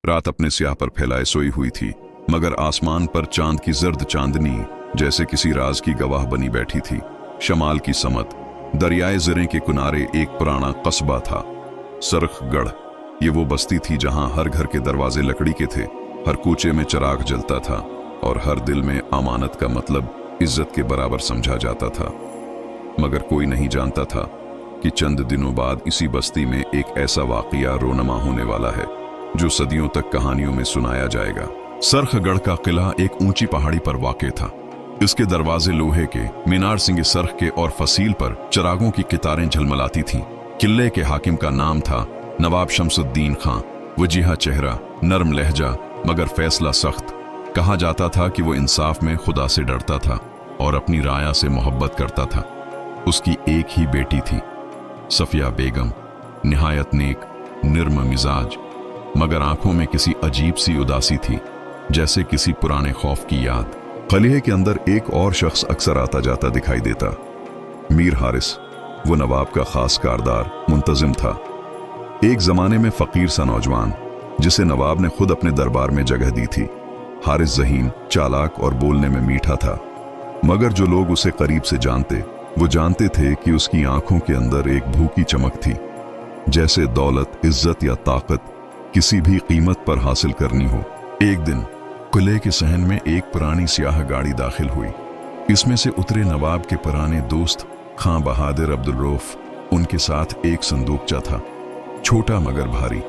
रात अपने स्याह पर फैलाए सोई हुई थी, मगर आसमान पर चांद की जर्द चांदनी जैसे किसी राज की गवाह बनी बैठी थी। शमाल की समत दरियाए ज़रे के किनारे एक पुराना कस्बा था, सरखगढ़। ये वो बस्ती थी जहां हर घर के दरवाजे लकड़ी के थे, हर कूचे में चिराग जलता था और हर दिल में अमानत का मतलब इज्जत के बराबर समझा जाता था। मगर कोई नहीं जानता था कि चंद दिनों बाद इसी बस्ती में एक ऐसा वाकया रोनमा होने वाला है जो सदियों तक कहानियों में सुनाया जाएगा। सरखगढ़ का किला एक ऊंची पहाड़ी पर वाक़ था। इसके दरवाजे लोहे के, मीनार सिंगे सरख के और फसील पर चिरागों की कितारें झलमलाती थीं। किले के हाकिम का नाम था नवाब शमसुद्दीन खां। वजीहा चेहरा, नरम लहजा, मगर फैसला सख्त। कहा जाता था कि वो इंसाफ में खुदा से डरता था और अपनी राया से मोहब्बत करता था। उसकी एक ही बेटी थी, सफिया बेगम, निहायत नेक, निर्म मिजाज, मगर आंखों में किसी अजीब सी उदासी थी, जैसे किसी पुराने खौफ की याद। खलिए के अंदर एक और शख्स अक्सर आता जाता दिखाई देता, मीर हारिस। वो नवाब का खास कारदार, मुंतजिम था। एक जमाने में फकीर सा नौजवान जिसे नवाब ने खुद अपने दरबार में जगह दी थी। हारिस ज़हीन, चालाक और बोलने में मीठा था, मगर जो लोग उसे करीब से जानते वो जानते थे कि उसकी आंखों के अंदर एक भूखी चमक थी, जैसे दौलत, इज्जत या ताकत किसी भी कीमत पर हासिल करनी हो। एक दिन किले के सहन में एक पुरानी स्याह गाड़ी दाखिल हुई। इसमें से उतरे नवाब के पुराने दोस्त खां बहादुर अब्दुल रऊफ। उनके साथ एक संदूकचा था, छोटा मगर भारी।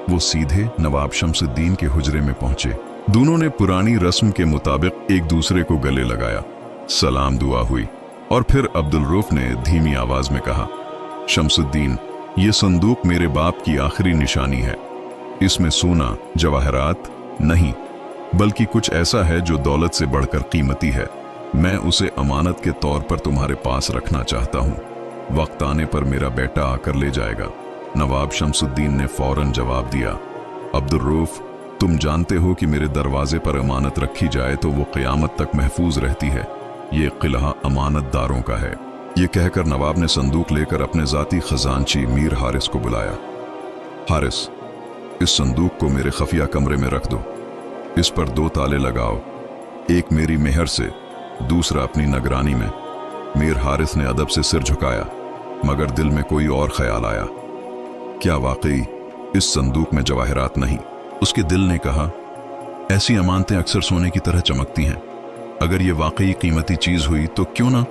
वो सीधे नवाब शमसुद्दीन के हुजरे में पहुंचे। दोनों ने पुरानी रस्म के मुताबिक एक दूसरे को गले लगाया। सलाम दुआ हुई और फिर अब्दुल रऊफ ने धीमी आवाज में कहा, शमसुद्दीन, ये संदूक मेरे बाप की आखिरी निशानी है। इसमें सोना जवाहरात नहीं, बल्कि कुछ ऐसा है जो दौलत से बढ़कर कीमती है। मैं उसे अमानत के तौर पर तुम्हारे पास रखना चाहता हूं। वक्त आने पर मेरा बेटा आकर ले जाएगा। नवाब शमसुद्दीन ने फौरन जवाब दिया, अब्दुल रऊफ, तुम जानते हो कि मेरे दरवाजे पर अमानत रखी जाए तो वो क़यामत तक महफूज रहती है। ये किला अमानतदारों का है। ये कहकर नवाब ने संदूक लेकर अपने जाती खजानची मीर हारिस को बुलाया। हारिस, इस संदूक को मेरे खफिया कमरे में रख दो। इस पर 2 ताले लगाओ, एक मेरी मेहर से, दूसरा अपनी निगरानी में। मीर हारिस ने अदब से सिर झुकाया, मगर दिल में कोई और ख्याल आया। क्या वाकई इस संदूक में जवाहरात नहीं? उसके दिल ने कहा, ऐसी अमानतें अक्सर सोने की तरह चमकती हैं। अगर ये वाकई कीमती चीज हुई तो क्यों ना?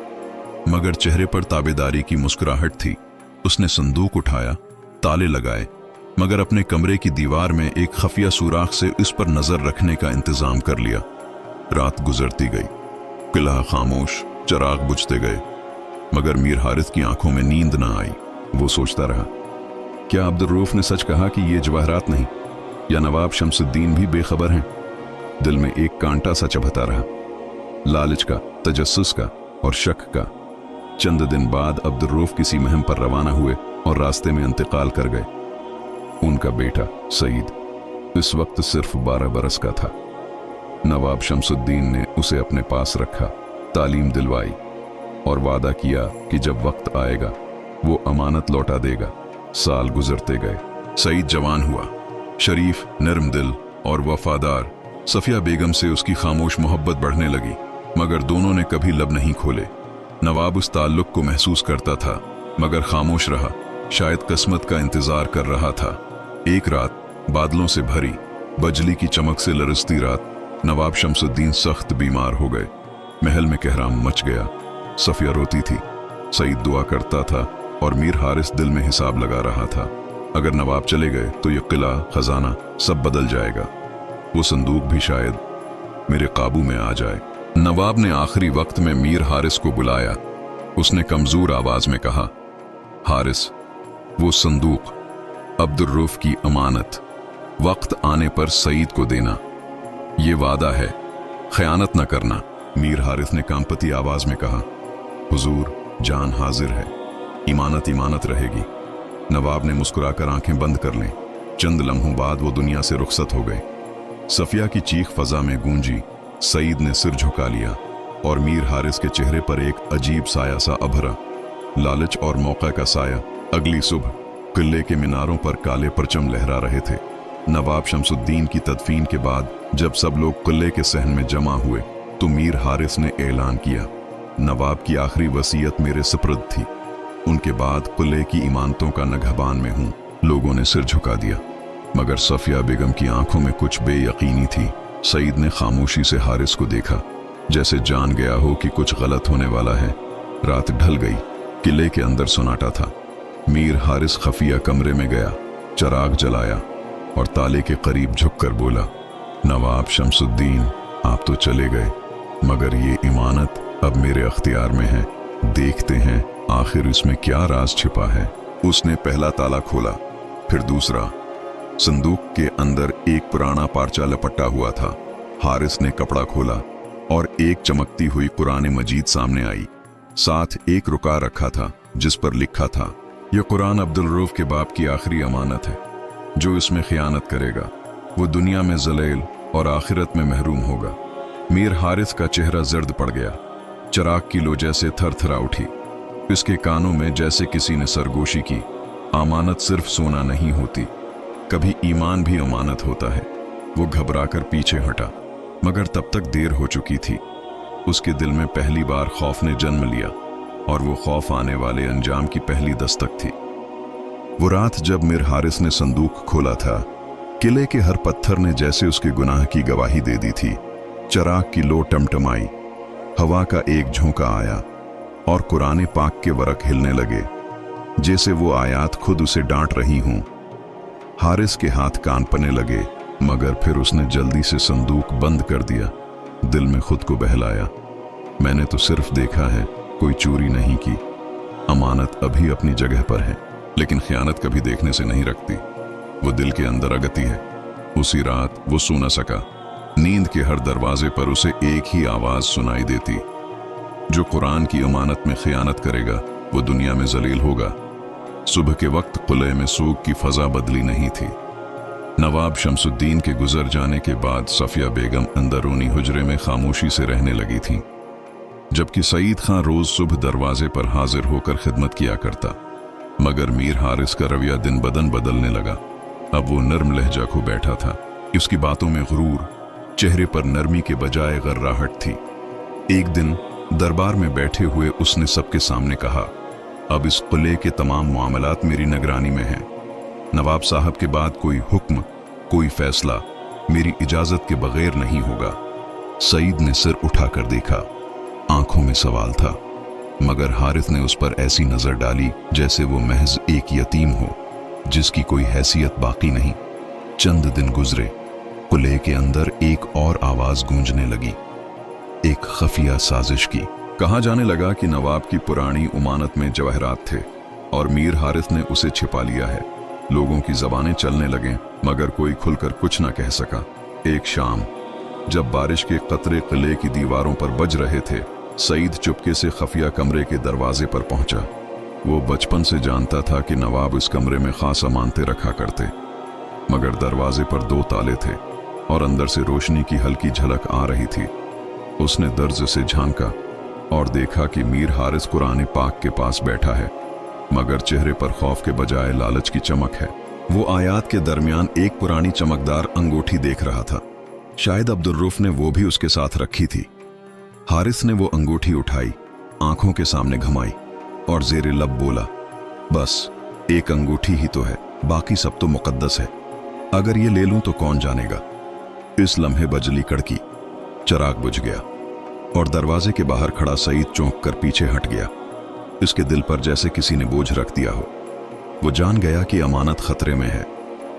मगर चेहरे पर ताबेदारी की मुस्कुराहट थी। उसने संदूक उठाया, ताले लगाए, मगर अपने कमरे की दीवार में एक खफिया सुराख से इस पर नजर रखने का इंतजाम कर लिया। रात गुजरती गई, किला खामोश, चिराग बुझते गए, मगर मीर हारिस की आंखों में नींद ना आई। वो सोचता रहा, क्या अब्दुल रऊफ ने सच कहा कि ये जवाहरात नहीं, या नवाब शमसुद्दीन भी बेखबर हैं? दिल में एक कांटा सा चबहता रहा, लालच का, तजस्सुस का और शक का। चंद दिन बाद अब्दुल रऊफ किसी मुहिम पर रवाना हुए और रास्ते में इंतकाल कर गए। उनका बेटा सईद इस वक्त सिर्फ 12 बरस का था। नवाब शमसुद्दीन ने उसे अपने पास रखा, तालीम दिलवाई और वादा किया कि जब वक्त आएगा वो अमानत लौटा देगा। साल गुजरते गए। सईद जवान हुआ, शरीफ, नरम दिल और वफादार। सफिया बेगम से उसकी खामोश मोहब्बत बढ़ने लगी, मगर दोनों ने कभी लब नहीं खोले। नवाब उस ताल्लुक को महसूस करता था, मगर खामोश रहा, शायद किस्मत का इंतजार कर रहा था। एक रात बादलों से भरी, बजली की चमक से लरसती रात, नवाब शमसुद्दीन सख्त बीमार हो गए। महल में कहराम मच गया। सफिया रोती थी, सईद दुआ करता था और मीर हारिस दिल में हिसाब लगा रहा था, अगर नवाब चले गए तो ये किला, खजाना सब बदल जाएगा। वो संदूक भी शायद मेरे काबू में आ जाए। नवाब ने आखिरी वक्त में मीर हारिस को बुलाया। उसने कमजोर आवाज में कहा, हारिस, वो संदूक अब्दुल रऊफ की अमानत वक्त आने पर सईद को देना। ये वादा है, खयानत न करना। मीर हारिस ने कांपती आवाज में कहा, हुजूर, जान हाजिर है, इमानत इमानत रहेगी। नवाब ने मुस्कुराकर आंखें बंद कर लें। चंद लम्हों बाद वो दुनिया से रुखसत हो गए। सफिया की चीख फजा में गूंजी। सईद ने सिर झुका लिया और मीर हारिस के चेहरे पर एक अजीब साया सा अभरा, लालच और मौका का साया। अगली सुबह किले के मीनारों पर काले परचम लहरा रहे थे। नवाब शमसुद्दीन की तदफीन के बाद जब सब लोग किले के सहन में जमा हुए तो मीर हारिस ने ऐलान किया, नवाब की आखिरी वसीयत मेरे सुपुर्द थी। उनके बाद किले की इमानतों का नगहबान में हूँ। लोगों ने सिर झुका दिया, मगर सफिया बेगम की आंखों में कुछ बेयकीनी थी। सईद ने खामोशी से हारिस को देखा, जैसे जान गया हो कि कुछ गलत होने वाला है। रात ढल गई, किले के अंदर सन्नाटा था। मीर हारिस खफिया कमरे में गया, चिराग जलाया और ताले के करीब झुककर बोला, नवाब शमसुद्दीन, आप तो चले गए, मगर ये इमानत अब मेरे अख्तियार में है। देखते हैं आखिर इसमें क्या राज छिपा है। उसने पहला ताला खोला, फिर दूसरा। संदूक के अंदर एक पुराना पार्चा लपटा हुआ था। हारिस ने कपड़ा खोला और एक चमकती हुई कुरान मजीद सामने आई। साथ एक रुका रखा था जिस पर लिखा था, यह कुरान अब्दुल रऊफ के बाप की आखिरी अमानत है। जो इसमें खियानत करेगा वो दुनिया में जलील और आखिरत में महरूम होगा। मीर हारिस का चेहरा जर्द पड़ गया, चिराग की लो जैसे थरथरा उठी। इसके कानों में जैसे किसी ने सरगोशी की, अमानत सिर्फ सोना नहीं होती, कभी ईमान भी अमानत होता है। वो घबराकर पीछे हटा, मगर तब तक देर हो चुकी थी। उसके दिल में पहली बार खौफ ने जन्म लिया और वो खौफ आने वाले अंजाम की पहली दस्तक थी। वो रात जब मीर हारिस ने संदूक खोला था, किले के हर पत्थर ने जैसे उसके गुनाह की गवाही दे दी थी। चिराग की लो टमटमाई, हवा का एक झोंका आया और कुरान पाक के वरक हिलने लगे, जैसे वो आयात खुद उसे डांट रही हूं। हारिस के हाथ कांपने लगे, मगर फिर उसने जल्दी से संदूक बंद कर दिया। दिल में खुद को बहलाया, मैंने तो सिर्फ देखा है, कोई चोरी नहीं की। अमानत अभी अपनी जगह पर है, लेकिन खयानत कभी देखने से नहीं रखती, वो दिल के अंदर अगती है। उसी रात वो सो न सका। नींद के हर दरवाजे पर उसे एक ही आवाज सुनाई देती, जो कुरान की अमानत में खयानत करेगा वो दुनिया में जलील होगा। सुबह के वक्त किले में सोग की फजा बदली नहीं थी। नवाब शमसुद्दीन के गुजर जाने के बाद सफिया बेगम अंदरूनी हुजरे में खामोशी से रहने लगी थी, जबकि सईद खां रोज सुबह दरवाजे पर हाजिर होकर खिदमत किया करता। मगर मीर हारिस का रवैया दिन बदन बदलने लगा। अब वो नर्म लहजा खो बैठा था। उसकी बातों में गुरूर, चेहरे पर नरमी के बजाय गर्राहट थी। एक दिन दरबार में बैठे हुए उसने सबके सामने कहा, अब इस किले के तमाम मामलात मेरी निगरानी में हैं। नवाब साहब के बाद कोई हुक्म, कोई फैसला मेरी इजाजत के बगैर नहीं होगा। सईद ने सिर उठाकर देखा, आंखों में सवाल था, मगर हारिस ने उस पर ऐसी नजर डाली जैसे वो महज एक यतीम हो जिसकी कोई हैसियत बाकी नहीं। चंद दिन गुजरे, किले के अंदर एक और आवाज गूंजने लगी, एक खफिया साजिश की। कहा जाने लगा कि नवाब की पुरानी उमानत में जवाहरात थे और मीर हारिस ने उसे छिपा लिया है। लोगों की जबानें चलने लगे, मगर कोई खुलकर कुछ न कह सका। एक शाम जब बारिश के कतरे किले की दीवारों पर बज रहे थे, सईद चुपके से खफिया कमरे के दरवाजे पर पहुंचा। वो बचपन से जानता था कि नवाब इस कमरे में खास अमानतें रखा करते, मगर दरवाजे पर 2 ताले थे और अंदर से रोशनी की हल्की झलक आ रही थी। उसने दर्ज से झांका और देखा कि मीर हारिस कुरान पाक के पास बैठा है, मगर चेहरे पर खौफ के बजाय लालच की चमक है। वो आयात के दरमियान एक पुरानी चमकदार अंगूठी देख रहा था। शायद अब्दुल रऊफ ने वो भी उसके साथ रखी थी। हारिस ने वो अंगूठी उठाई, आंखों के सामने घुमाई और जेरे लब बोला, बस एक अंगूठी ही तो है, बाकी सब तो मुकद्दस है। अगर ये ले लूं तो कौन जानेगा। इस लम्हे बजली कड़की, चिराग बुझ गया और दरवाजे के बाहर खड़ा सईद चौंक कर पीछे हट गया। इसके दिल पर जैसे किसी ने बोझ रख दिया हो। वो जान गया कि अमानत खतरे में है,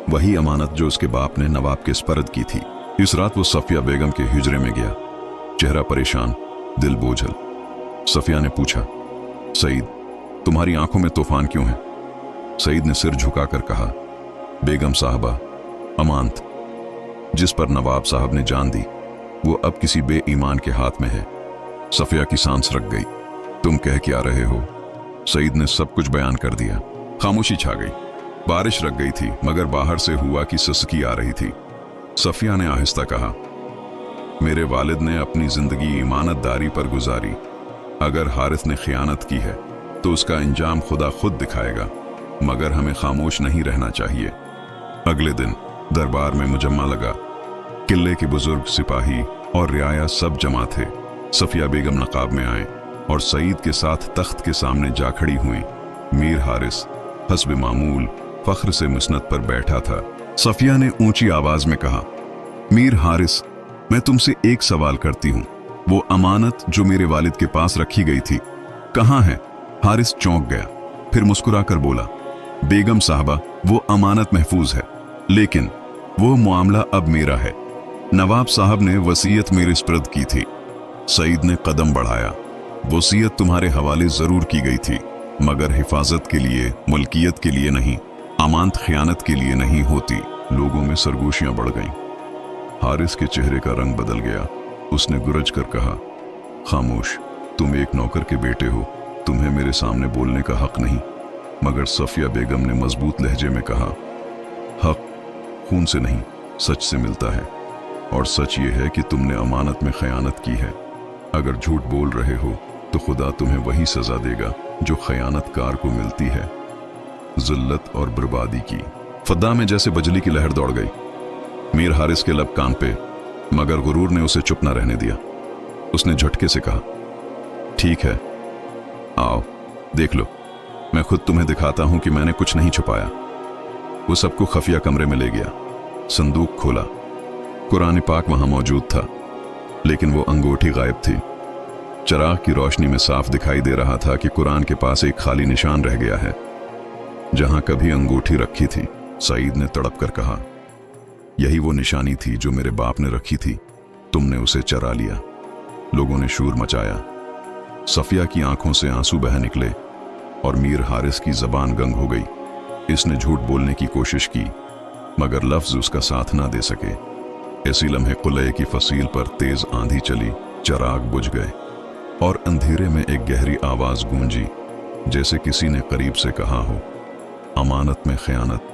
वही अमानत जो उसके बाप ने नवाब के स्पर्द की थी। इस रात वो सफिया बेगम के हिजरे में गया, चेहरा परेशान, दिल बोझल। सफिया ने पूछा, सईद, तुम्हारी आंखों में तूफान क्यों है? सईद ने सिर झुकाकर कहा, बेगम साहबा, अमानत जिस पर नवाब साहब ने जान दी वो अब किसी बेईमान के हाथ में है। सफिया की सांस रख गई। तुम कह क्या रहे हो? सईद ने सब कुछ बयान कर दिया। खामोशी छा गई। बारिश रख गई थी, मगर बाहर से हुआ की सिसकी आ रही थी। सफिया ने आहिस्ता कहा, मेरे वालिद ने अपनी जिंदगी ईमानतदारी पर गुजारी। अगर हारिस ने खियानत की है तो उसका इंजाम खुदा खुद दिखाएगा, मगर हमें खामोश नहीं रहना चाहिए। अगले दिन दरबार में मुजम्मा लगा। किले के बुजुर्ग, सिपाही और रियाया सब जमा थे। सफिया बेगम नकाब में आए और सईद के साथ तख्त के सामने जा खड़ी हुई। मीर हारिस हस्ब मामूल फख्र से मुसनद पर बैठा था। सफिया ने ऊंची आवाज में कहा, मीर हारिस, मैं तुमसे एक सवाल करती हूँ। वो अमानत जो मेरे वालिद के पास रखी गई थी, कहाँ है? हारिस चौंक गया, फिर मुस्कुराकर बोला, बेगम साहबा, वो अमानत महफूज है, लेकिन वो मामला अब मेरा है। नवाब साहब ने वसीयत मेरे स्पर्द की थी। सईद ने कदम बढ़ाया। वसीयत तुम्हारे हवाले जरूर की गई थी, मगर हिफाजत के लिए, मुल्कियत के लिए नहीं, अमानत खयानत के लिए नहीं होती। लोगों में सरगोशियां बढ़ गईं। हारिस के चेहरे का रंग बदल गया। उसने गुरज कर कहा, खामोश, तुम एक नौकर के बेटे हो, तुम्हें मेरे सामने बोलने का हक नहीं। मगर सफिया बेगम ने मजबूत लहजे में कहा, हक खून से नहीं, सच से मिलता है, और सच ये है कि तुमने अमानत में खयानत की है। अगर झूठ बोल रहे हो तो खुदा तुम्हें वही सजा देगा जो खयानतकार को मिलती है, जिल्लत और बर्बादी की। फद्दा में जैसे बजली की लहर दौड़ गई। मीर हारिस के लब कान पे, मगर गुरूर ने उसे चुप न रहने दिया। उसने झटके से कहा, ठीक है, आओ देख लो, मैं खुद तुम्हें दिखाता हूं कि मैंने कुछ नहीं छुपाया। वो सबको खफिया कमरे में ले गया। संदूक खोला। कुरान पाक वहां मौजूद था, लेकिन वो अंगूठी गायब थी। चराग की रोशनी में साफ दिखाई दे रहा था कि कुरान के पास एक खाली निशान रह गया है, जहां कभी अंगूठी रखी थी। सईद ने तड़प कर कहा, यही वो निशानी थी जो मेरे बाप ने रखी थी, तुमने उसे चरा लिया। लोगों ने शोर मचाया। सफिया की आंखों से आंसू बह निकले और मीर हारिस की जबान गंग हो गई। इसने झूठ बोलने की कोशिश की, मगर लफ्ज उसका साथ ना दे सके। इसी लम्हे कुलए की फसील पर तेज आंधी चली, चराग बुझ गए और अंधेरे में एक गहरी आवाज गूंजी, जैसे किसी ने करीब से कहा हो, अमानत में खयानत,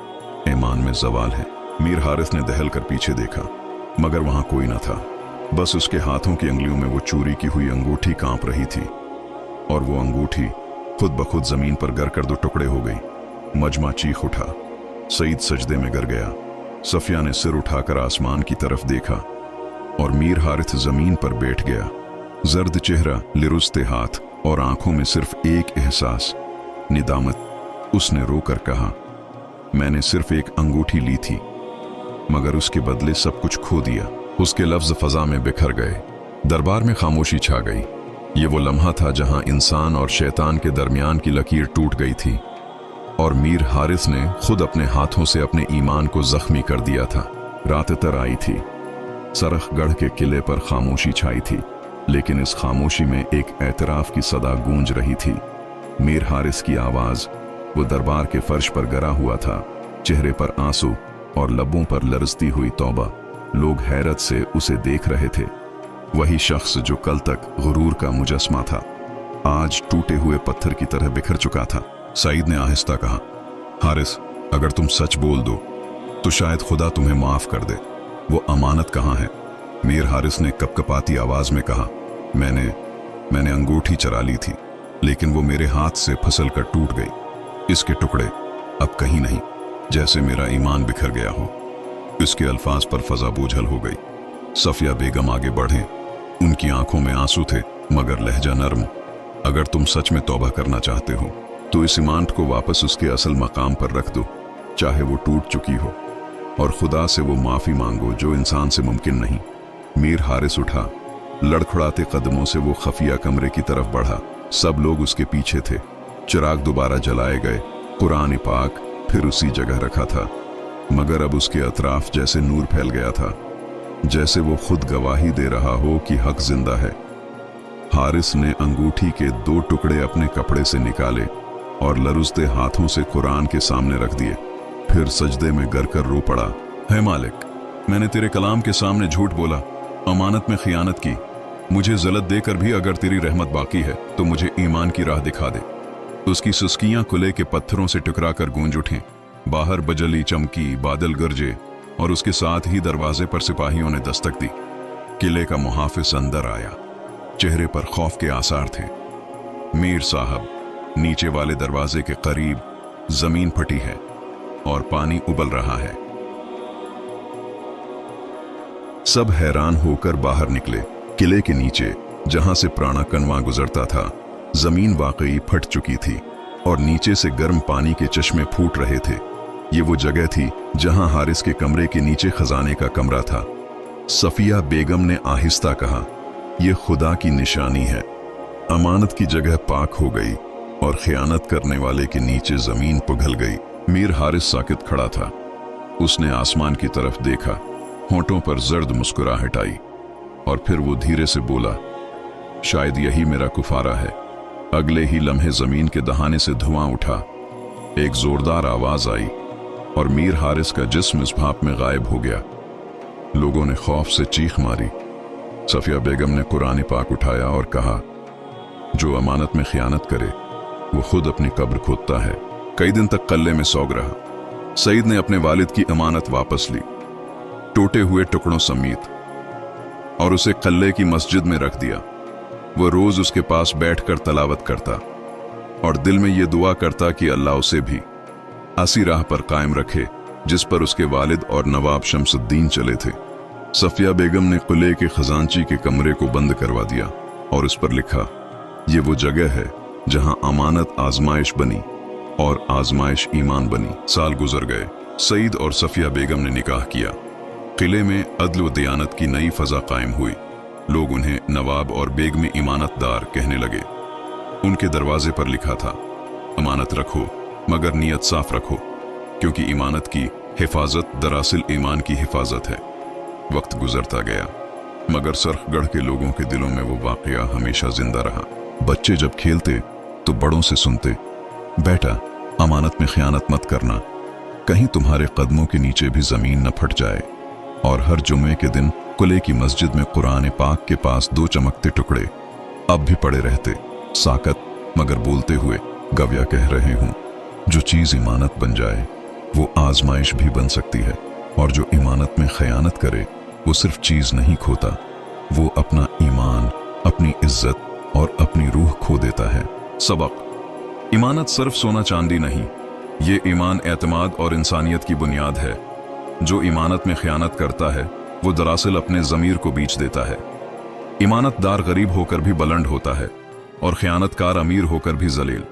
ईमान में जवाल है। मीर हारिस ने दहल कर पीछे देखा, मगर वहां कोई न था। बस उसके हाथों की अंगुलियों में वो चोरी की हुई अंगूठी कांप रही थी, और वो अंगूठी खुद ब खुद जमीन पर गिर कर दो टुकड़े हो गई। मजमा चीख उठा। सईद सजदे में गिर गया। सफिया ने सिर उठाकर आसमान की तरफ देखा और मीर हारिस जमीन पर बैठ गया। जर्द चेहरा, लिरुस्ते हाथ और आंखों में सिर्फ एक एहसास, निदामत। उसने रोकर कहा, मैंने सिर्फ एक अंगूठी ली थी, मगर उसके बदले सब कुछ खो दिया। उसके लफ्ज फजा में बिखर गए। दरबार में खामोशी छा गई। ये वो लम्हा था जहां इंसान और शैतान के दरमियान की लकीर टूट गई थी, और मीर हारिस ने खुद अपने हाथों से अपने ईमान को जख्मी कर दिया था। रात तर आई थी। सरखगढ़ के किले पर खामोशी छाई थी, लेकिन इस खामोशी में एक एतराफ की सदा गूंज रही थी। मीर हारिस की आवाज वो दरबार के फर्श पर गिरा हुआ था, चेहरे पर आंसू और लबों पर लरजती हुई तौबा। लोग हैरत से उसे देख रहे थे। वही शख्स जो कल तक गुरूर का मुजस्मा था, आज टूटे हुए पत्थर की तरह बिखर चुका था। सईद ने आहिस्ता कहा, हारिस, अगर तुम सच बोल दो तो शायद खुदा तुम्हें माफ कर दे। वो अमानत कहाँ है? मीर हारिस ने कपकपाती आवाज में कहा, मैंने अंगूठी चरा ली थी, लेकिन वो मेरे हाथ से फिसल कर टूट गई। इसके टुकड़े अब कहीं नहीं, जैसे मेरा ईमान बिखर गया हो। इसके अल्फाज पर फजा बोझल हो गई। सफिया बेगम आगे बढ़े। उनकी आंखों में आंसू थे, मगर लहजा नर्म। अगर तुम सच में तौबा करना चाहते हो तो इस ईमान को वापस उसके असल मकाम पर रख दो, चाहे वो टूट चुकी हो, और खुदा से वो माफी मांगो जो इंसान से मुमकिन नहीं। मीर हारिस उठा। लड़खड़ाते कदमों से वो खफिया कमरे की तरफ बढ़ा। सब लोग उसके पीछे थे। चिराग दोबारा जलाए गए। कुरान पाक फिर उसी जगह रखा था, मगर अब उसके अतराफ जैसे नूर फैल गया था, जैसे वो खुद गवाही दे रहा हो कि हक जिंदा है। हारिस ने अंगूठी के 2 टुकड़े अपने कपड़े से निकाले और लरुजते हाथों से कुरान के सामने रख दिए। फिर सजदे में गिर कर रो पड़ा, है मालिक, मैंने तेरे कलाम के सामने झूठ बोला, अमानत में खियानत की। मुझे ज़लत देकर भी अगर तेरी रहमत बाकी है तो मुझे ईमान की राह दिखा दे। उसकी सुस्कियां कुले के पत्थरों से टकरा कर गूंज उठें। बाहर बजली चमकी, बादल गरजे, और उसके साथ ही दरवाजे पर सिपाहियों ने दस्तक दी। किले का मुहाफिज अंदर आया। चेहरे पर खौफ के आसार थे। मीर साहब, नीचे वाले दरवाजे के करीब जमीन फटी है और पानी उबल रहा है। सब हैरान होकर बाहर निकले। किले के नीचे जहां से पुराना कनवा गुजरता था, जमीन वाकई फट चुकी थी और नीचे से गर्म पानी के चश्मे फूट रहे थे। ये वो जगह थी जहां हारिस के कमरे के नीचे खजाने का कमरा था। सफिया बेगम ने आहिस्ता कहा, यह खुदा की निशानी है। अमानत की जगह पाक हो गई और खयानत करने वाले के नीचे जमीन पिघल गई। मीर हारिस साकित खड़ा था। उसने आसमान की तरफ देखा, होंठों पर जर्द मुस्कुराहट आई और फिर वो धीरे से बोला, शायद यही मेरा कुफारा है। अगले ही लम्हे जमीन के दहाने से धुआं उठा, एक जोरदार आवाज आई और मीर हारिस का जिस्म इस भाप में गायब हो गया। लोगों ने खौफ से चीख मारी। सफिया बेगम ने कुरान पाक उठाया और कहा, जो अमानत में खयानत करे वो खुद अपनी कब्र खोदता है। कई दिन तक कल्ले में सौग रहा। सईद ने अपने वालिद की अमानत वापस ली, टूटे हुए टुकड़ों समेत, और उसे कल्ले की मस्जिद में रख दिया। वो रोज उसके पास बैठकर तलावत करता और दिल में ये दुआ करता कि अल्लाह उसे भी ऐसी राह पर कायम रखे जिस पर उसके वालिद और नवाब शमसुद्दीन चले थे। सफिया बेगम ने किले के खजांची के कमरे को बंद करवा दिया और उस पर लिखा, ये वो जगह है जहां अमानत आजमाइश बनी और आजमाइश ईमान बनी। साल गुजर गए। सईद और सफिया बेगम ने निकाह किया। किले में अदल व दियानत की नई फजा कायम हुई। लोग उन्हें नवाब और बेगम इमानतदार कहने लगे। उनके दरवाजे पर लिखा था, अमानत रखो मगर नियत साफ रखो, क्योंकि इमानत की हिफाजत दरअसल ईमान की हिफाजत है। वक्त गुजरता गया मगर सरखगढ़ के लोगों के दिलों में वो वाकया हमेशा जिंदा रहा। बच्चे जब खेलते तो बड़ों से सुनते, बेटा अमानत में खयानत मत करना, कहीं तुम्हारे कदमों के नीचे भी जमीन न फट जाए। और हर जुमे के दिन किले की मस्जिद में कुरान पाक के पास 2 चमकते टुकड़े अब भी पड़े रहते। साकत मगर बोलते हुए, गव्या कह रहे हूं, जो चीज इमानत बन जाए वो आजमाइश भी बन सकती है, और जो इमानत में खयानत करे वो सिर्फ चीज नहीं खोता, वो अपना ईमान, अपनी इज्जत और अपनी रूह खो देता है। सबक, इमानत सिर्फ सोना चांदी नहीं, ये ईमान, एतमाद और इंसानियत की बुनियाद है। जो इमानत में खयानत करता है वो दरअसल अपने ज़मीर को बीच देता है। इमानतदार गरीब होकर भी बुलंद होता है और खयानतकार अमीर होकर भी जलील।